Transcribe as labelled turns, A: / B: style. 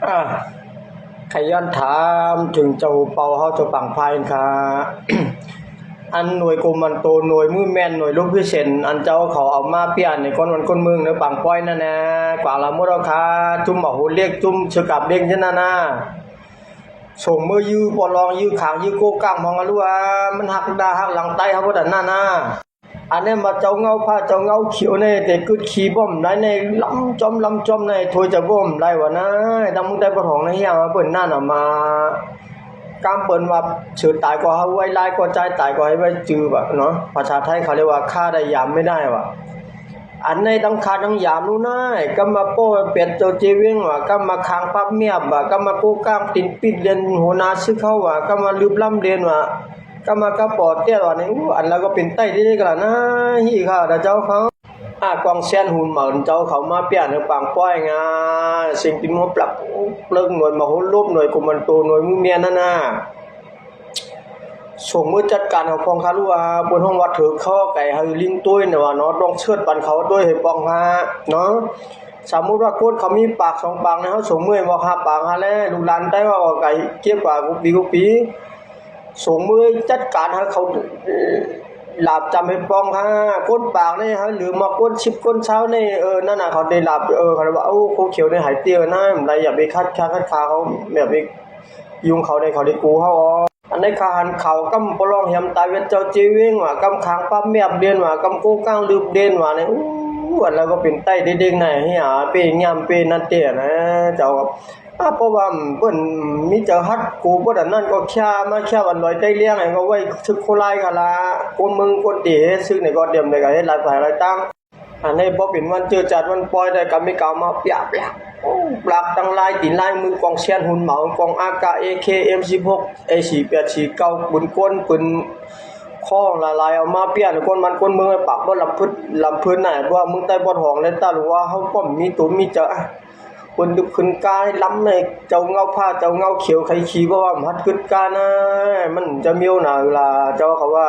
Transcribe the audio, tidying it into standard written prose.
A: อ่าขย้อนถามถึงเจ้าเปาเขาเจ้าปังพายค่ะ อันหน่วยกรมมันโตหน่วยมือแม่นหน่วยลูกพิเศษอันเจ้าเขาเอามาเปลี่ยนในคนวันคนเมืองเนื้อปังป้อยนั่นนะกว่าละมุราคาจุ่มหมอหูเรียกจุ่มเชือกับเด้งนั่นนะส่งมือยื้อปอลองยื้อขางยื้อโกกังมองกันรู้ว่ามันหักดาหักหลังไตเขาบ่ดันนั่นนะอันนี้มาเจ้าเงาผ้าเจ้าเงาเขียวเนี่ยแต่กึดขี้บ่มได้ในลำจอมในถวยจะบ่มได้วะนะดังมึงได้บ่ทองในเฮียมาเปิ้นนั่นมากามเปิ้นว่าชื่อตายก็เฮาไว้ลายก็ใจตายก็ให้ไว้จื้อแบบเนาะภาษาไทยเขาเรียกว่าฆ่าได้ยามไม่ได้ว่ะอันในต้องฆ่าต้องยามรู้นะก็มาโป้เป็ดเจ้าจีเวงว่ะก็มาคางปับเมียบว่ะก็มาโก้ก้างตินปิดเรียนหัวหน้าซื้อเข้าว่ะก็มาลืบล่ำเรียนว่ะก็มากระปอดเตี้ยว่ะนี่อันแล้วก็เป็นไต้ได้กันนะฮี่ค่ะเจ้าเขากองเซียนหุ่นเหมือนเจ้าเขามาเปลี่ยนในปังป้อยงาสิ่งที่มันปรับเลิกหน่วยมาหุ่นรูปหน่วยกุมันโตหน่วยมือเมียนั่นน่ะส่งมือจัดการของพองคารุวาบนห้องวัดถือข้อไก่ให้ลิงตุ้ยเนี่ยว่าเนาะต้องเชิดปันเขาด้วยให้ปองฮะเนาะสมมุติว่าโคตรเขามีปากสองปากนะเขาส่งมือบอกหาปากฮะแล้วลูกหลานได้ว่าไก่เกี่ยวกับกุปีส่งมือจัดการให้เขาหลับจำให้ปองฮะก้นปากนี่ฮะหรือมาก้นชิบก้นเช้านี่นั่นน่ะเขาได้หลับเขาเลยว่าโอ้โคเขียวได้หายเตี้ยนะอะไรอย่าไปคัดขาเขาแบบไปยุงเขาได้เขาได้กูเขาอันในคาหันเขากำปลองเหียมตายเวทเจ้าจีเวงว่ะกำคางปั๊บเมียบเดียนว่ะกำกูก้างลืบเดียนว่ะเนี่ยวันแล้วก็เป็นไต้เด้งๆไหนให้หาเป้ยามเป้นั่นเตี้ยนะเจ้าเพราะว่าเปิ้นมีเจ้าฮัดกูบ่ดันนั่นก็แค่มาแค่วันลอยใต้เลี้ยงไอ้ก็ไว้ทึกโคไลกะละคนมึงคนตีซึ่งในก็เดียมได้ก็เฮ็ดหลายฝ่ายหลายตั้งอันนี้บ่เป็นวันเจอจัดวันปล่อยได้ก็มีกามาเปียบปลักตั้งลายตีนลายมือกองเชียนหุ่นเหมากอง AK M16 A4849 ปืนก้นปืนข้อหลายๆเอามาเปลี่ยนคนมันคนเมืองปากบ่ลำพื้นไหนว่ามึงใต้บ่ท้องเลยตาหรือว่าเฮาก็มีตัวมีเจาคนดึกขึ้นกายล้ำในเจ้าเงาผ้าเจ้าเงาเขียวไข่ขี้เพราะว่ามันฮัดขึ้นกานะมันจะเมียวหนาเวลาเจ้าเขาว่า